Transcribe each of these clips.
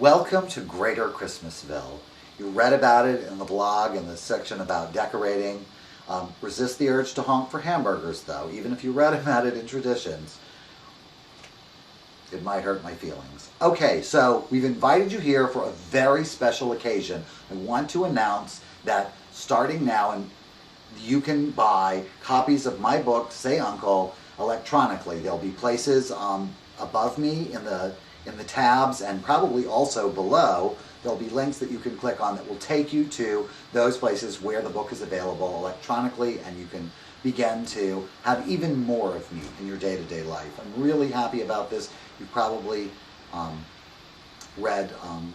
Welcome to Greater Christmasville. You read about it in the blog in the section about decorating. Resist the urge to honk for hamburgers, though. Even if you read about it in Traditions, it might hurt my feelings. Okay, so we've invited you here for a very special occasion. I want to announce that starting now, and you can buy copies of my book, Say Uncle, electronically. There'll be places above me in the tabs, and probably also below. There'll be links that you can click on that will take you to those places where the book is available electronically, and you can begin to have even more of me in your day-to-day life. I'm really happy about this. You've probably read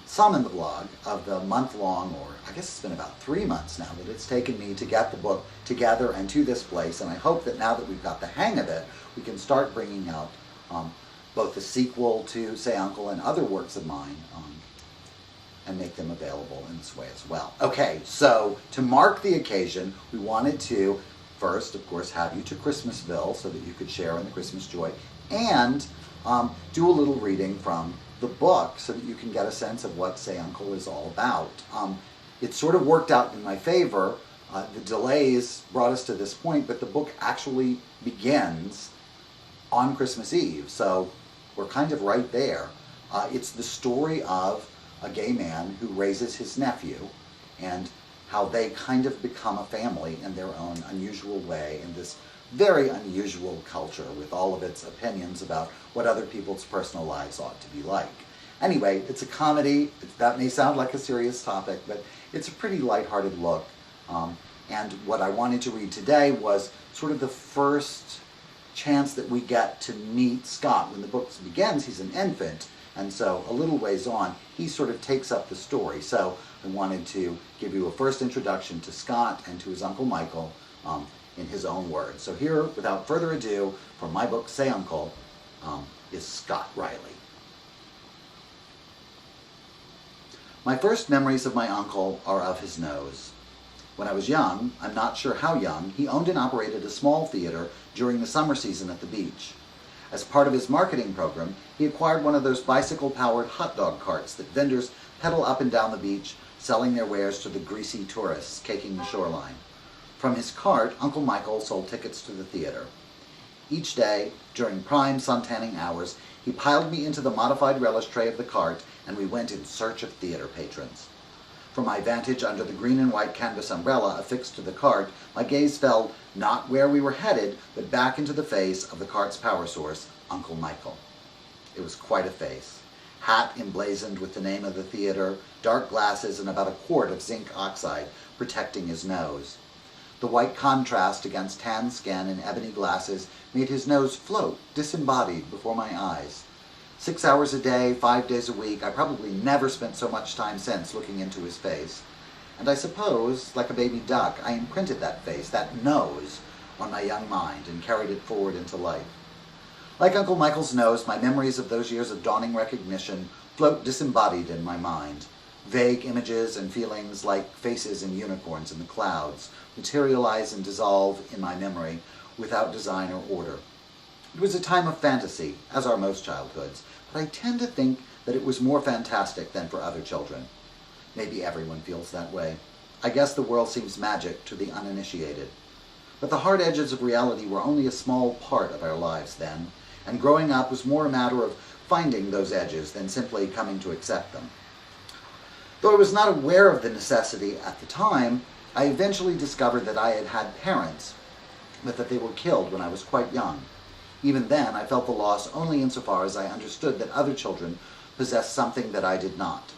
some in the blog of the month-long, or I guess it's been about 3 months now, that it's taken me to get the book together and to this place, and I hope that now that we've got the hang of it, we can start bringing out both the sequel to Say Uncle and other works of mine, and make them available in this way as well. Okay, so to mark the occasion, we wanted to first, of course, have you to Christmasville so that you could share in the Christmas joy, and do a little reading from the book so that you can get a sense of what Say Uncle is all about. It sort of worked out in my favor. The delays brought us to this point, but the book actually begins on Christmas Eve, so we're kind of right there. It's the story of a gay man who raises his nephew, and how they kind of become a family in their own unusual way in this very unusual culture with all of its opinions about what other people's personal lives ought to be like. Anyway, it's a comedy. That may sound like a serious topic, but it's a pretty lighthearted look. And what I wanted to read today was sort of the first chance that we get to meet Scott. When the book begins, he's an infant, and so a little ways on, he sort of takes up the story. So I wanted to give you a first introduction to Scott and to his Uncle Michael in his own words. So here, without further ado, from my book, Say Uncle, is Scott Riley. My first memories of my uncle are of his nose. When I was young, I'm not sure how young, he owned and operated a small theater during the summer season at the beach. As part of his marketing program, he acquired one of those bicycle-powered hot dog carts that vendors pedal up and down the beach, selling their wares to the greasy tourists caking the shoreline. From his cart, Uncle Michael sold tickets to the theater. Each day, during prime sun-tanning hours, he piled me into the modified relish tray of the cart, and we went in search of theater patrons. From my vantage under the green and white canvas umbrella affixed to the cart, my gaze fell not where we were headed, but back into the face of the cart's power source, Uncle Michael. It was quite a face. Hat emblazoned with the name of the theater, dark glasses, and about a quart of zinc oxide protecting his nose. The white contrast against tan skin and ebony glasses made his nose float, disembodied, before my eyes. 6 hours a day, 5 days a week, I probably never spent so much time since looking into his face. And I suppose, like a baby duck, I imprinted that face, that nose, on my young mind and carried it forward into life. Like Uncle Michael's nose, my memories of those years of dawning recognition float disembodied in my mind. Vague images and feelings like faces and unicorns in the clouds materialize and dissolve in my memory without design or order. It was a time of fantasy, as are most childhoods, but I tend to think that it was more fantastic than for other children. Maybe everyone feels that way. I guess the world seems magic to the uninitiated. But the hard edges of reality were only a small part of our lives then, and growing up was more a matter of finding those edges than simply coming to accept them. Though I was not aware of the necessity at the time, I eventually discovered that I had had parents, but that they were killed when I was quite young. Even then, I felt the loss only insofar as I understood that other children possessed something that I did not.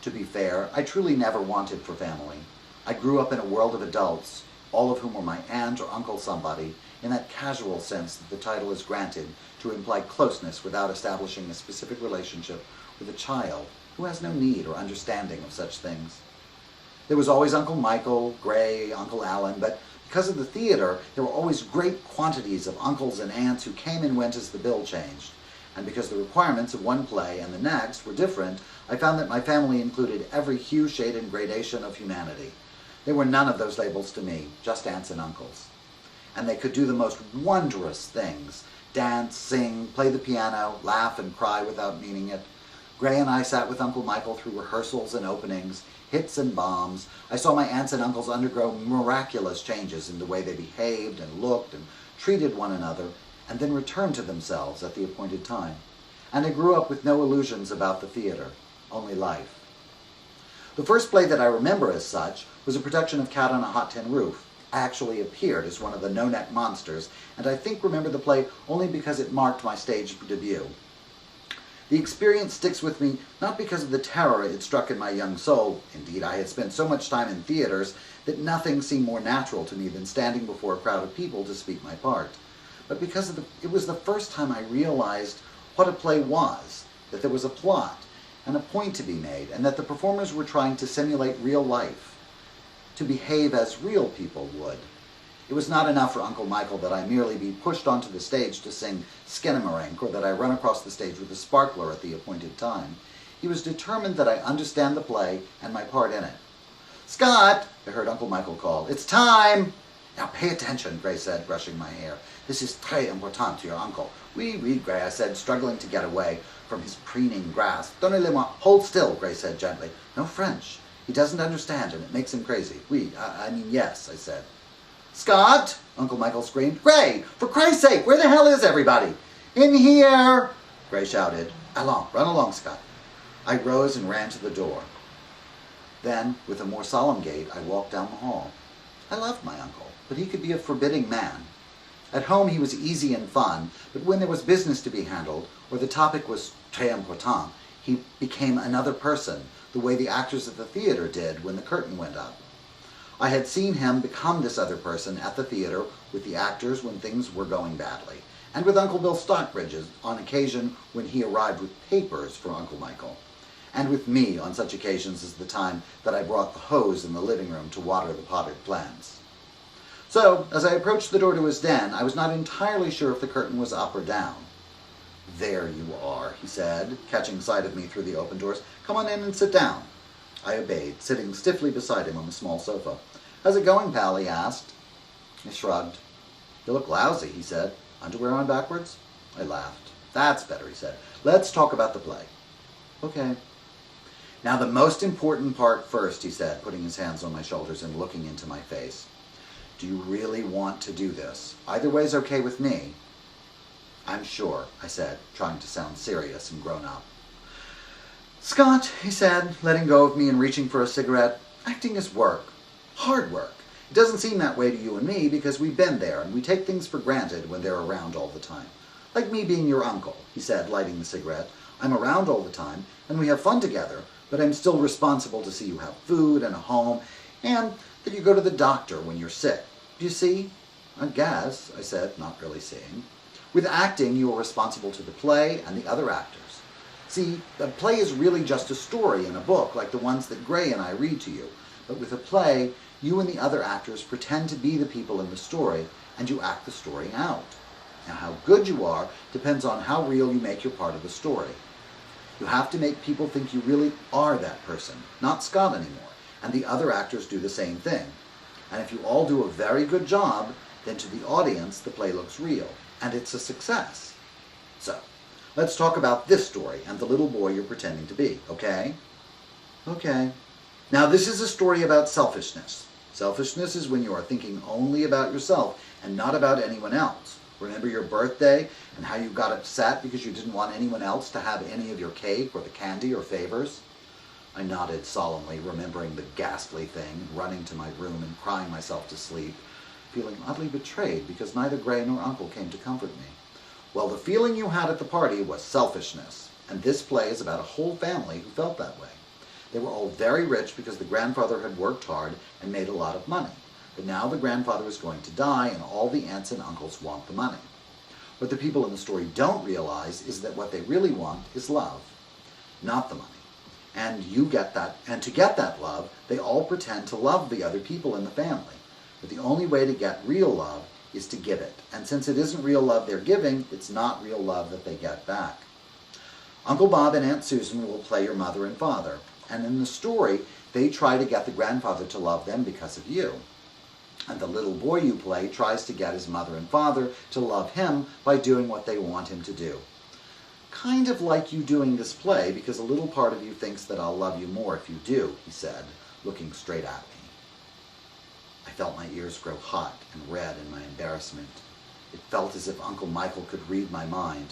To be fair, I truly never wanted for family. I grew up in a world of adults, all of whom were my aunt or uncle somebody, in that casual sense that the title is granted to imply closeness without establishing a specific relationship with a child who has no need or understanding of such things. There was always Uncle Michael, Gray, Uncle Alan, but because of the theater, there were always great quantities of uncles and aunts who came and went as the bill changed. And because the requirements of one play and the next were different, I found that my family included every hue, shade, and gradation of humanity. There were none of those labels to me, just aunts and uncles. And they could do the most wondrous things: dance, sing, play the piano, laugh and cry without meaning it, Gray and I sat with Uncle Michael through rehearsals and openings, hits and bombs. I saw my aunts and uncles undergo miraculous changes in the way they behaved and looked and treated one another, and then returned to themselves at the appointed time. And I grew up with no illusions about the theater, only life. The first play that I remember as such was a production of Cat on a Hot Tin Roof. I actually appeared as one of the no-neck monsters, and I think remember the play only because it marked my stage debut. The experience sticks with me not because of the terror it struck in my young soul. Indeed, I had spent so much time in theaters that nothing seemed more natural to me than standing before a crowd of people to speak my part, but because it was the first time I realized what a play was, that there was a plot and a point to be made, and that the performers were trying to simulate real life, to behave as real people would. It was not enough for Uncle Michael that I merely be pushed onto the stage to sing Skinnamarink, or that I run across the stage with a sparkler at the appointed time. He was determined that I understand the play and my part in it. "Scott!" I heard Uncle Michael call. "It's time!" "Now pay attention," Gray said, brushing my hair. "This is très important to your uncle." "Oui, oui, Gray," I said, struggling to get away from his preening grasp. "Donnez-le-moi." "Hold still," Gray said gently. "No French. He doesn't understand, and it makes him crazy." "Oui, I mean yes," I said. "Scott!" Uncle Michael screamed. "Gray! For Christ's sake, where the hell is everybody?" "In here!" Gray shouted. "Allons, run along, Scott." I rose and ran to the door. Then, with a more solemn gait, I walked down the hall. I loved my uncle, but he could be a forbidding man. At home he was easy and fun, but when there was business to be handled, or the topic was très important, he became another person, the way the actors at the theater did when the curtain went up. I had seen him become this other person at the theater with the actors when things were going badly, and with Uncle Bill Stockbridge on occasion when he arrived with papers for Uncle Michael, and with me on such occasions as the time that I brought the hose in the living room to water the potted plants. So, as I approached the door to his den, I was not entirely sure if the curtain was up or down. "There you are," he said, catching sight of me through the open doors. "Come on in and sit down." I obeyed, sitting stiffly beside him on the small sofa. "How's it going, pal?" he asked. I shrugged. "You look lousy," he said. "Underwear on backwards?" I laughed. "That's better," he said. "Let's talk about the play." "Okay." "Now the most important part first," he said, putting his hands on my shoulders and looking into my face. "Do you really want to do this? Either way's okay with me." "I'm sure," I said, trying to sound serious and grown up. "Scott," he said, letting go of me and reaching for a cigarette, "acting is work. Hard work. It doesn't seem that way to you and me because we've been there and we take things for granted when they're around all the time. Like me being your uncle," he said, lighting the cigarette. "I'm around all the time and we have fun together, but I'm still responsible to see you have food and a home and that you go to the doctor when you're sick. Do you see?" "I guess," I said, not really seeing. "With acting, you are responsible to the play and the other actors. See, a play is really just a story in a book like the ones that Gray and I read to you. But with a play, you and the other actors pretend to be the people in the story, and you act the story out. Now, how good you are depends on how real you make your part of the story. You have to make people think you really are that person, not Scott anymore, and the other actors do the same thing. And if you all do a very good job, then to the audience, the play looks real, and it's a success. So, let's talk about this story and the little boy you're pretending to be, okay?" "Okay." "Now, this is a story about selfishness. Selfishness is when you are thinking only about yourself and not about anyone else. Remember your birthday and how you got upset because you didn't want anyone else to have any of your cake or the candy or favors?" I nodded solemnly, remembering the ghastly thing, running to my room and crying myself to sleep, feeling oddly betrayed because neither Gray nor Uncle came to comfort me. "Well, the feeling you had at the party was selfishness, and this play is about a whole family who felt that way. They were all very rich because the grandfather had worked hard and made a lot of money. But now the grandfather is going to die and all the aunts and uncles want the money. What the people in the story don't realize is that what they really want is love, not the money. And you get that, and to get that love, they all pretend to love the other people in the family. But the only way to get real love is to give it. And since it isn't real love they're giving, it's not real love that they get back. Uncle Bob and Aunt Susan will play your mother and father. And in the story, they try to get the grandfather to love them because of you. And the little boy you play tries to get his mother and father to love him by doing what they want him to do. kind of like you doing this play because a little part of you thinks that I'll love you more if you do, he said, looking straight at me. I felt my ears grow hot and red in my embarrassment. It felt as if Uncle Michael could read my mind,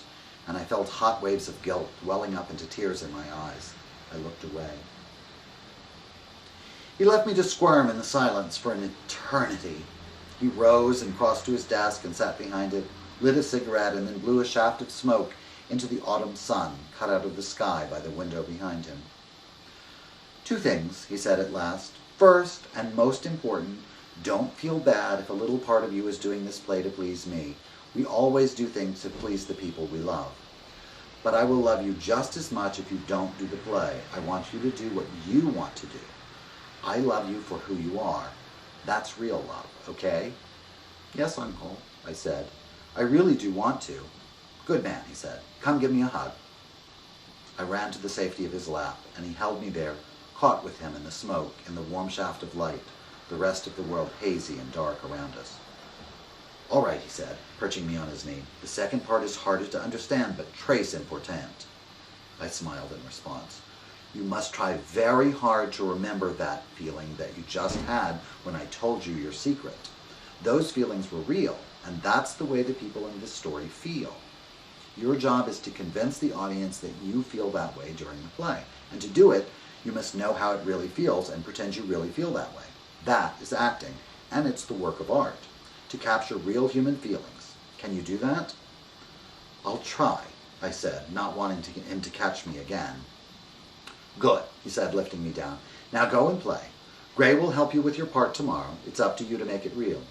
and I felt hot waves of guilt welling up into tears in my eyes. I looked away. He left me to squirm in the silence for an eternity. He rose and crossed to his desk and sat behind it, lit a cigarette, and then blew a shaft of smoke into the autumn sun cut out of the sky by the window behind him. 2 things, he said at last. First, and most important, don't feel bad if a little part of you is doing this play to please me. We always do things to please the people we love. But I will love you just as much if you don't do the play. I want you to do what you want to do. I love you for who you are. That's real love, okay? Yes, Uncle, I said. I really do want to. Good man, he said. Come give me a hug. I ran to the safety of his lap, and he held me there, caught with him in the smoke, in the warm shaft of light, the rest of the world hazy and dark around us. All right, he said, perching me on his knee. The second part is harder to understand, but très important. I smiled in response. You must try very hard to remember that feeling that you just had when I told you your secret. Those feelings were real, and that's the way the people in this story feel. Your job is to convince the audience that you feel that way during the play. And to do it, you must know how it really feels and pretend you really feel that way. That is acting, and it's the work of art, to capture real human feelings. Can you do that? I'll try, I said, not wanting him to catch me again. Good, he said, lifting me down. Now go and play. Gray will help you with your part tomorrow. It's up to you to make it real.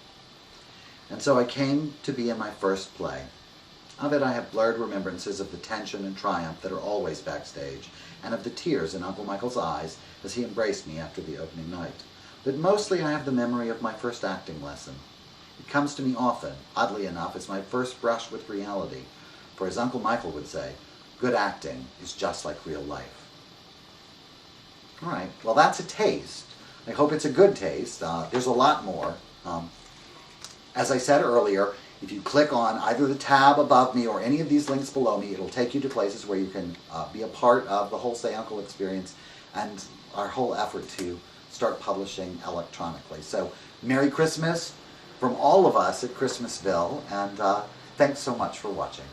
And so I came to be in my first play. Of it I have blurred remembrances of the tension and triumph that are always backstage, and of the tears in Uncle Michael's eyes as he embraced me after the opening night. But mostly I have the memory of my first acting lesson. It comes to me often, oddly enough, as my first brush with reality. For as Uncle Michael would say, good acting is just like real life. All right, well that's a taste. I hope it's a good taste. There's a lot more. As I said earlier, if you click on either the tab above me or any of these links below me, it'll take you to places where you can be a part of the whole Say Uncle experience and our whole effort to start publishing electronically. So Merry Christmas from all of us at Christmasville, and thanks so much for watching.